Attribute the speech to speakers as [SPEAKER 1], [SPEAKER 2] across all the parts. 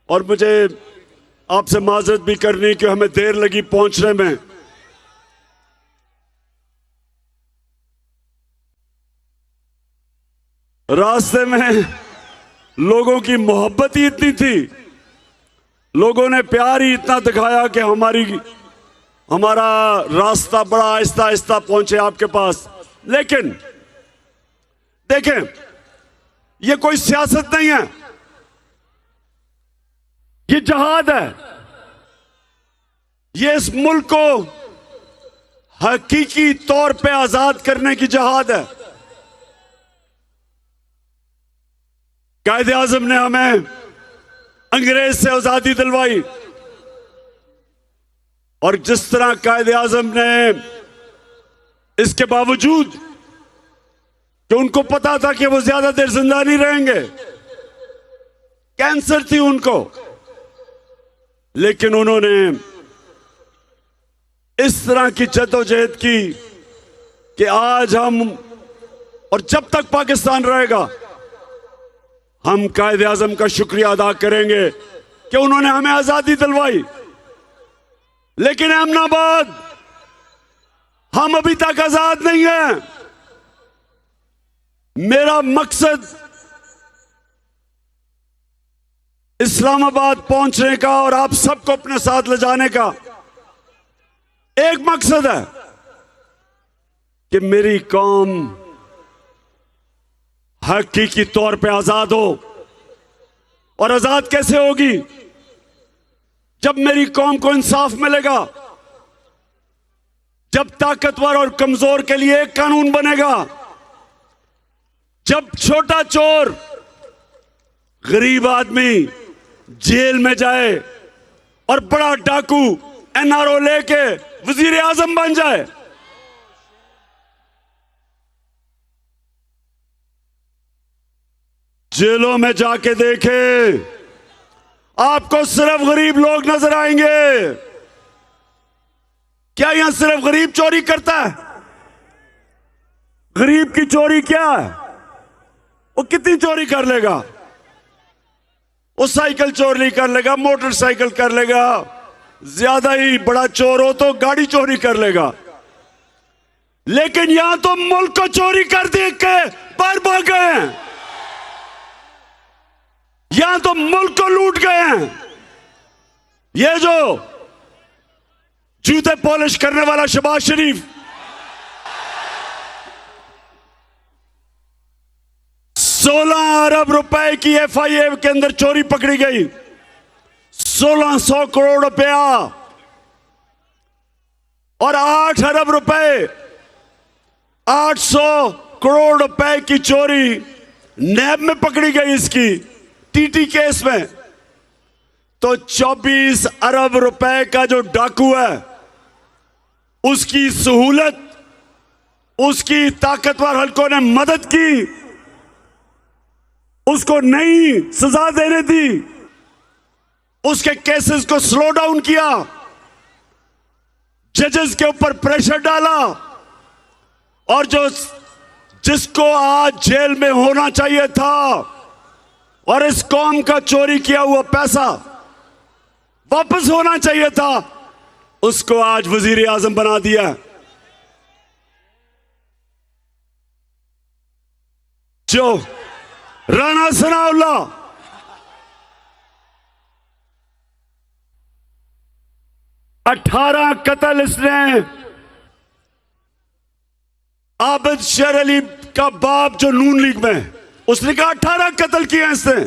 [SPEAKER 1] और मुझे आपसे माजरत भी करनी कि हमें देर लगी पहुंचने में। रास्ते में लोगों की मोहब्बत ही इतनी थी, लोगों ने प्यार ही इतना दिखाया कि हमारा रास्ता बड़ा आहिस्ता आहिस्ता पहुंचे आपके पास। लेकिन देखें, ये कोई सियासत नहीं है, ये जहाद है। ये इस मुल्क को हकीकी तौर पे आजाद करने की जहाद है। कायदे आजम ने हमें अंग्रेज से आजादी दिलवाई, और जिस तरह कायदे आजम ने इसके बावजूद कि उनको पता था कि वो ज्यादा देर जिंदा नहीं रहेंगे, कैंसर थी उनको, लेकिन उन्होंने इस तरह की जद्दोजहद की कि आज हम और जब तक पाकिस्तान रहेगा हम कायदे आजम का शुक्रिया अदा करेंगे कि उन्होंने हमें आजादी दिलवाई। लेकिन अहमदाबाद, हम अभी तक आजाद नहीं हैं। मेरा मकसद इस्लामाबाद पहुंचने का और आप सबको अपने साथ ले जाने का एक मकसद है कि मेरी कौम हकीकी तौर पे आजाद हो। और आजाद कैसे होगी? जब मेरी कौम को इंसाफ मिलेगा, जब ताकतवर और कमजोर के लिए एक कानून बनेगा, जब छोटा चोर, गरीब आदमी जेल में जाए और बड़ा डाकू एनआरओ लेके वजीर आजम बन जाए। जेलों में जाके देखे, आपको सिर्फ गरीब लोग नजर आएंगे। क्या यहां सिर्फ गरीब चोरी करता है? गरीब की चोरी क्या है? वो कितनी चोरी कर लेगा? वो साइकिल चोरी कर लेगा, मोटरसाइकिल कर लेगा, ज्यादा ही बड़ा चोर हो तो गाड़ी चोरी कर लेगा। लेकिन यहां तो मुल्क को चोरी कर देख के बाहर भाग गए हैं। यहां तो मुल्क को लूट गए हैं। ये जो जूते पॉलिश करने वाला शहबाज शरीफ, 16 अरब रुपए की एफआईए के अंदर चोरी पकड़ी गई। 1600 करोड़ रुपया और 8 अरब रुपए, 800 करोड़ रुपए की चोरी नैब में पकड़ी गई इसकी टीटी केस में। तो 24 अरब रुपए का जो डाकू है, उसकी सहूलत, उसकी ताकतवर हलकों ने मदद की, उसको नई सजा देने दी, उसके केसेस को स्लो डाउन किया, जजेस के ऊपर प्रेशर डाला, और जिसको आज जेल में होना चाहिए था और इस कौम का चोरी किया हुआ पैसा वापस होना चाहिए था, उसको आज वजीर आजम बना दिया। जो राणा सनाउल्लाह, अठारह कत्ल इसने आबिद शेर अली का बाप जो नून लीग में, उसने कहा 18 कत्ल किए हैं इसने।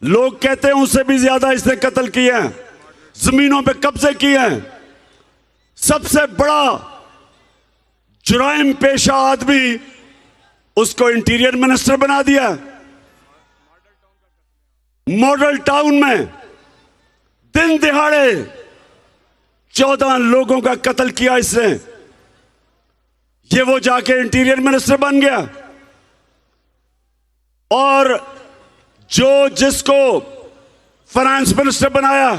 [SPEAKER 1] लोग कहते हैं उससे भी ज्यादा इसने कत्ल किए हैं, जमीनों पे कब्जे किए हैं। सबसे बड़ा जुराइम पेशा आदमी, उसको इंटीरियर मिनिस्टर बना दिया। मॉडल टाउन में दिन दिहाड़े 14 लोगों का कत्ल किया इसने। ये वो जाके इंटीरियर मिनिस्टर बन गया। और जिसको फाइनेंस मिनिस्टर बनाया,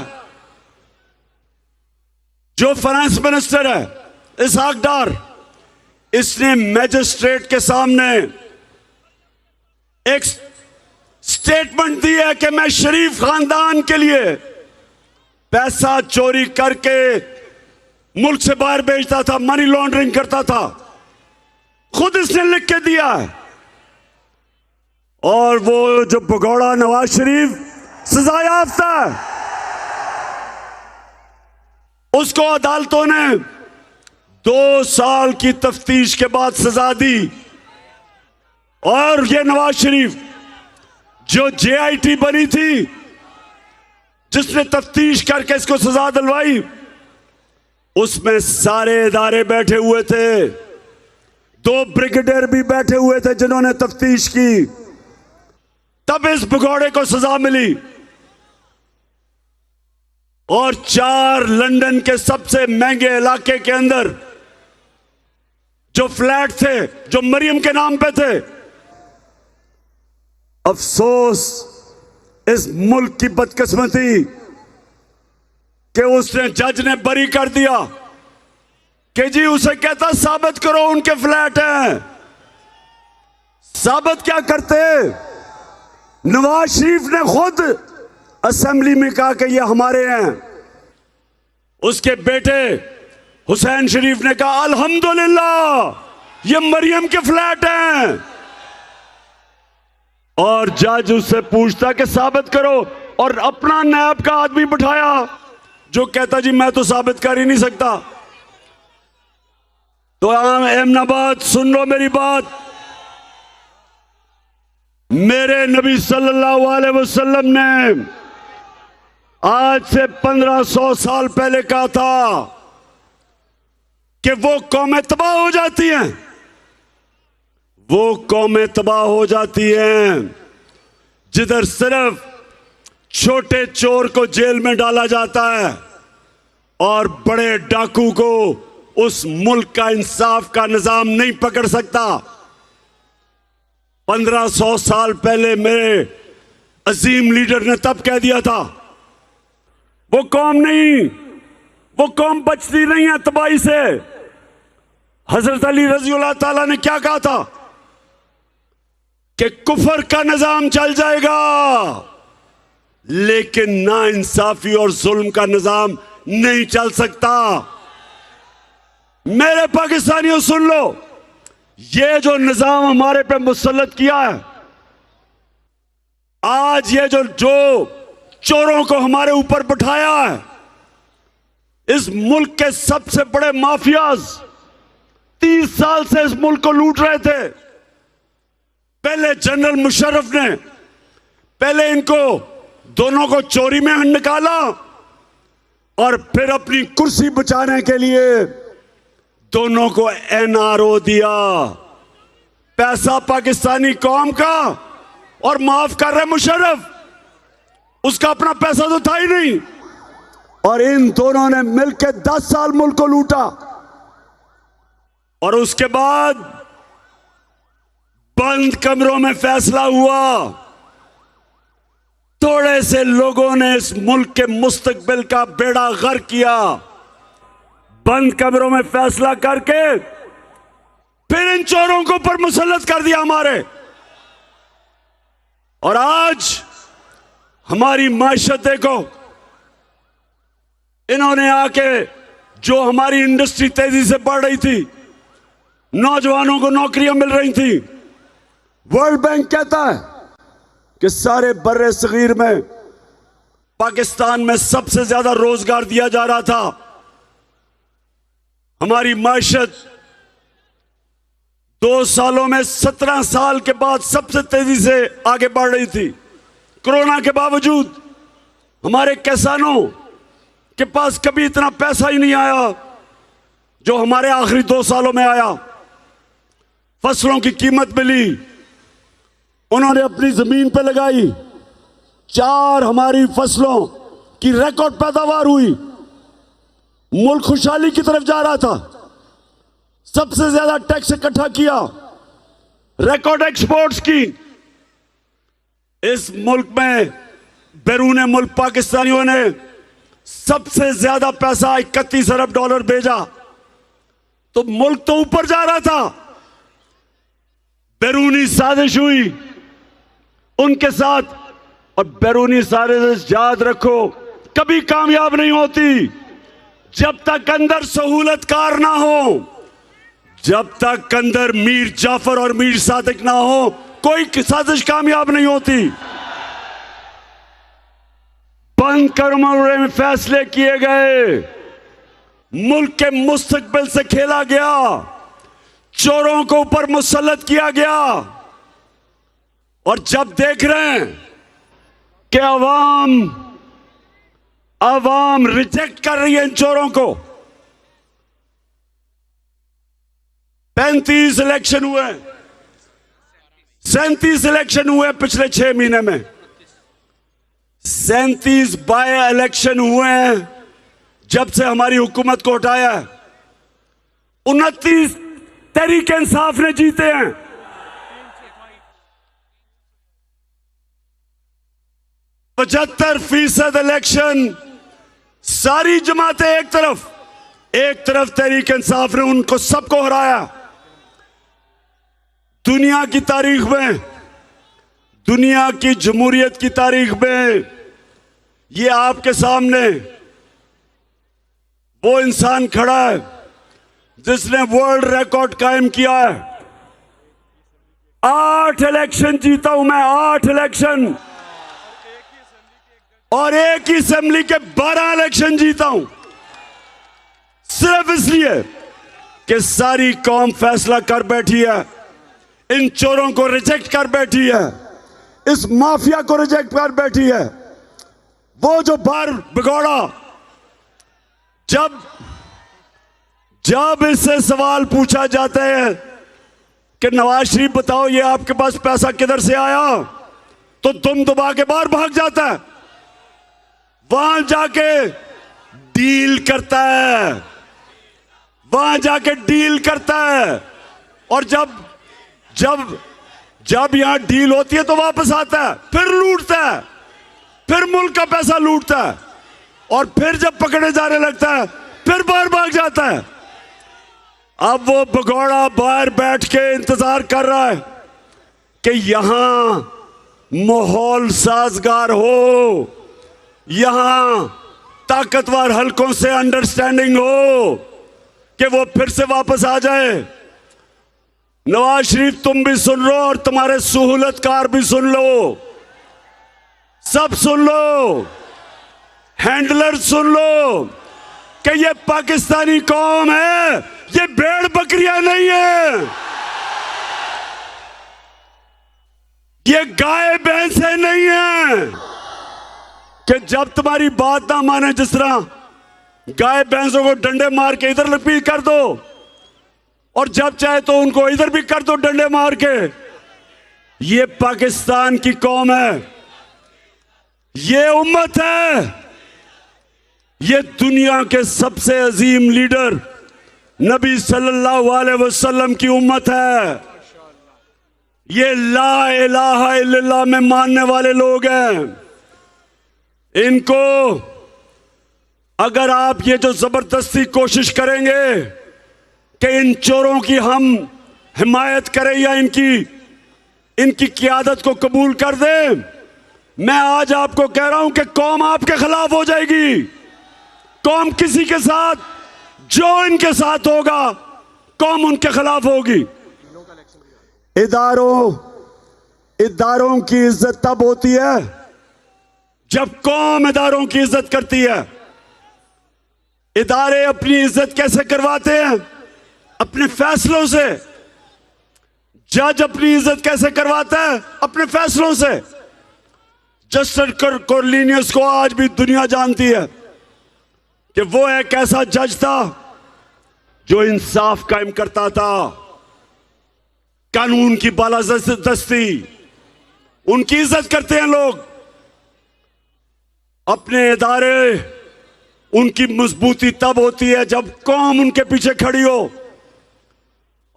[SPEAKER 1] जो फाइनेंस मिनिस्टर है इसहाक डार, इसने मैजिस्ट्रेट के सामने एक स्टेटमेंट दी है कि मैं शरीफ खानदान के लिए पैसा चोरी करके मुल्क से बाहर भेजता था, मनी लॉन्ड्रिंग करता था। खुद इसने लिख के दिया है। और वो जो भगौड़ा नवाज शरीफ सजा याफ्ता है, उसको अदालतों ने 2 साल की तफ्तीश के बाद सजा दी। और ये नवाज शरीफ जो JIT बनी थी, जिसने तफ्तीश करके इसको सजा दिलवाई, उसमें सारे इदारे बैठे हुए थे। 2 ब्रिगेडियर भी बैठे हुए थे जिन्होंने तफ्तीश की। तब इस भगौड़े को सजा मिली। और 4 लंदन के सबसे महंगे इलाके के अंदर जो फ्लैट थे, जो मरियम के नाम पे थे, अफसोस इस मुल्क की बदकिस्मती कि उसने जज ने बरी कर दिया कि जी उसे कहता साबित करो उनके फ्लैट हैं। साबित क्या करते? नवाज शरीफ ने खुद असेंबली में कहा कि ये हमारे हैं। उसके बेटे हुसैन शरीफ ने कहा अल्हम्दुलिल्लाह ये मरियम के फ्लैट हैं। और जज उससे पूछता कि साबित करो, और अपना नायब का आदमी बिठाया जो कहता जी मैं तो साबित कर ही नहीं सकता। तो अहमदाबाद सुन लो मेरी बात। मेरे नबी सल्लल्लाहु अलैहि वसल्लम ने आज से 1500 साल पहले कहा था कि वो कौमें तबाह हो जाती हैं, वो कौमें तबाह हो जाती हैं जिधर सिर्फ छोटे चोर को जेल में डाला जाता है और बड़े डाकू को उस मुल्क का इंसाफ का निजाम नहीं पकड़ सकता। 1500 साल पहले मेरे अजीम लीडर ने तब कह दिया था, वो कौम बचती नहीं है तबाही से। हजरत अली रजी अल्लाह ताला ने क्या कहा था कि कुफर का निजाम चल जाएगा लेकिन ना इंसाफी और जुल्म का निजाम नहीं चल सकता। मेरे पाकिस्तानियों सुन लो, ये जो निजाम हमारे पे मुसल्लत किया है, आज ये जो चोरों को हमारे ऊपर बिठाया है, इस मुल्क के सबसे बड़े माफियाज 30 साल से इस मुल्क को लूट रहे थे। पहले जनरल मुशर्रफ ने पहले इनको दोनों को चोरी में निकाला और फिर अपनी कुर्सी बचाने के लिए दोनों को NRO दिया, पैसा पाकिस्तानी कौम का, और माफ कर रहे मुशर्रफ, उसका अपना पैसा तो था ही नहीं। और इन दोनों ने मिलकर 10 साल मुल्क को लूटा। और उसके बाद बंद कमरों में फैसला हुआ, थोड़े से लोगों ने इस मुल्क के मुस्तकबिल का बेड़ा गर्क किया। बंद कमरों में फैसला करके फिर इन चोरों को ऊपर मुसल्लत कर दिया हमारे। और आज हमारी माशत देखो, इन्होंने आके जो हमारी इंडस्ट्री तेजी से बढ़ रही थी, नौजवानों को नौकरियां मिल रही थी, वर्ल्ड बैंक कहता है कि सारे बर्रे सगीर में पाकिस्तान में सबसे ज्यादा रोजगार दिया जा रहा था। हमारी माशत 2 सालों में 17 साल के बाद सबसे तेजी से आगे बढ़ रही थी। कोरोना के बावजूद हमारे किसानों के पास कभी इतना पैसा ही नहीं आया जो हमारे आखिरी 2 सालों में आया। फसलों की कीमत मिली, उन्होंने अपनी जमीन पे लगाई, 4 हमारी फसलों की रिकॉर्ड पैदावार हुई, मुल्क खुशहाली की तरफ जा रहा था। सबसे ज्यादा टैक्स इकट्ठा किया, रिकॉर्ड एक्सपोर्ट्स की। इस मुल्क में बैरून मुल्क पाकिस्तानियों ने सबसे ज्यादा पैसा $31 अरब भेजा, तो मुल्क तो ऊपर जा रहा था। बैरूनी साजिश हुई, उनके साथ। और बैरूनी साजिश याद रखो कभी कामयाब नहीं होती जब तक अंदर सहूलतकार ना हो, जब तक अंदर मीर जाफर और मीर सादिक ना हो, कोई साजिश कामयाब नहीं होती। बंद कमरे में फैसले किए गए, मुल्क के मुस्तकबिल से खेला गया, चोरों को ऊपर मुसल्लत किया गया। और जब देख रहे हैं कि अवाम रिजेक्ट कर रही है इन चोरों को, 35 इलेक्शन हुए, 37 इलेक्शन हुए पिछले 6 महीने में, 37 बाय इलेक्शन हुए हैं जब से हमारी हुकूमत को हटाया है। 29 तहरीक इंसाफ ने जीते हैं। 75% इलेक्शन सारी जमातें एक तरफ तहरीक इंसाफ ने उनको सबको हराया। दुनिया की तारीख में, दुनिया की जमहूरियत की तारीख में ये आपके सामने वो इंसान खड़ा है जिसने वर्ल्ड रिकॉर्ड कायम किया है। 8 इलेक्शन जीता हूं मैं, 8 इलेक्शन, और एक ही असेंबली के 12 इलेक्शन जीता हूं, सिर्फ इसलिए कि सारी कौम फैसला कर बैठी है, इन चोरों को रिजेक्ट कर बैठी है, इस माफिया को रिजेक्ट कर बैठी है। वो जो बार भगोड़ा, जब इससे सवाल पूछा जाता है कि नवाज शरीफ बताओ ये आपके पास पैसा किधर से आया, तो तुम दबा के बाहर भाग जाता है, वहां जाके डील करता है, वहां जाके डील करता है। और जब यहां डील होती है तो वापस आता है, फिर लूटता है, फिर मुल्क का पैसा लूटता है, और फिर जब पकड़े जाने लगता है फिर बाहर भाग जाता है। अब वो भगोड़ा बाहर बैठ के इंतजार कर रहा है कि यहां माहौल साजगार हो, यहां ताकतवर हलकों से अंडरस्टैंडिंग हो कि वो फिर से वापस आ जाए। नवाज शरीफ तुम भी सुन लो और तुम्हारे सहूलतकार भी सुन लो, सब सुन लो, हैंडलर सुन लो कि ये पाकिस्तानी कौम है, ये भेड़ बकरियां नहीं है, ये गाय भैंसे नहीं है कि जब तुम्हारी बात ना माने, जिस तरह गाय भैंसों को डंडे मार के इधर भी कर दो और जब चाहे तो उनको इधर भी कर दो डंडे मार के। ये पाकिस्तान की कौम है, ये उम्मत है, ये दुनिया के सबसे अजीम लीडर नबी सल्लल्लाहु अलैहि वसल्लम की उम्मत है। ये ला इलाहा इल्लल्लाह में मानने वाले लोग हैं। इनको अगर आप ये जो जबरदस्ती कोशिश करेंगे कि इन चोरों की हम हिमायत करें या इनकी क़ियादत को कबूल कर दें, मैं आज आपको कह रहा हूं कि कौम आपके खिलाफ हो जाएगी। कौम किसी के साथ, जो इनके साथ होगा कौम उनके खिलाफ होगी। इदारों की इज्जत तब होती है जब कौम इदारों की इज्जत करती है। इदारे अपनी इज्जत कैसे करवाते हैं? अपने फैसलों से। जज अपनी इज्जत कैसे करवाता है? अपने फैसलों से। जस्टिस कॉर्लिनियस को आज भी दुनिया जानती है कि वो एक ऐसा जज था जो इंसाफ कायम करता था, कानून की बालादस्ती, उनकी इज्जत करते हैं लोग। अपने इदारे, उनकी मजबूती तब होती है जब कौम उनके पीछे खड़ी हो।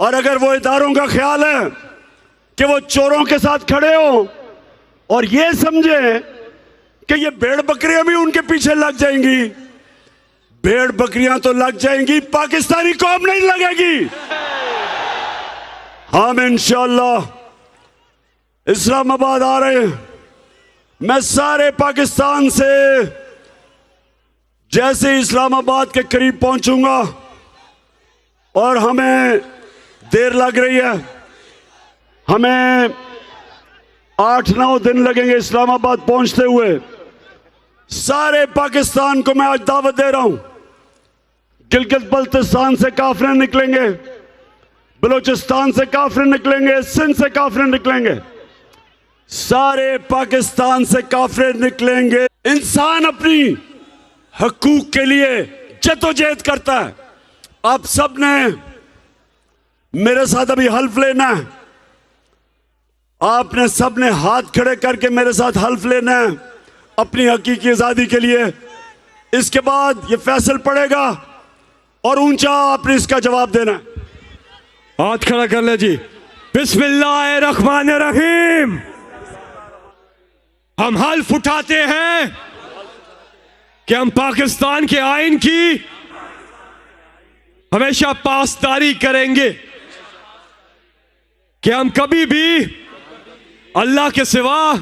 [SPEAKER 1] और अगर वो इदारों का ख्याल है कि वो चोरों के साथ खड़े हो और ये समझे कि ये भेड़ बकरियां भी उनके पीछे लग जाएंगी, भेड़ बकरियां तो लग जाएंगी, पाकिस्तानी कौम नहीं लगेगी। हम इंशाअल्लाह इस्लामाबाद आ रहे हैं। मैं सारे पाकिस्तान से जैसे इस्लामाबाद के करीब पहुंचूंगा, और हमें देर लग रही है, हमें 8-9 दिन लगेंगे इस्लामाबाद पहुंचते हुए। सारे पाकिस्तान को मैं आज दावत दे रहा हूं, गिलगित बल्तिस्तान से काफिले निकलेंगे, बलूचिस्तान से काफिले निकलेंगे, सिंध से काफिले निकलेंगे, सारे पाकिस्तान से काफिले निकलेंगे। इंसान अपनी हकूक के लिए जद्दोजहद करता है। आप सब ने मेरे साथ अभी हल्फ लेना है, आपने सब ने हाथ खड़े करके मेरे साथ हल्फ लेना है अपनी हकीकी आजादी के लिए। इसके बाद ये फैसल पड़ेगा और ऊंचा आपने इसका जवाब देना है।
[SPEAKER 2] हाथ खड़ा कर ले जी। बिस्मिल्लाहिर्रहमानिर्रहीम। हम हल्फ उठाते हैं कि हम पाकिस्तान के आइन की हमेशा पासदारी करेंगे, कि हम कभी भी अल्लाह के सिवा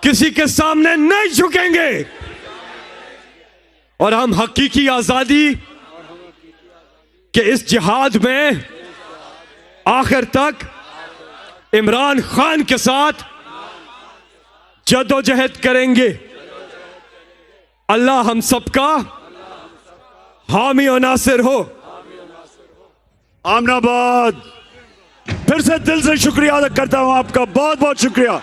[SPEAKER 2] किसी के सामने नहीं झुकेंगे, और हम हकीकी आजादी के इस जिहाद में आखिर तक इमरान खान के साथ जद्दोजहद करेंगे। अल्लाह हम सबका हामी और नासिर हो।
[SPEAKER 1] आमनाबाद। फिर से दिल से शुक्रिया अदा करता हूं आपका, बहुत बहुत शुक्रिया।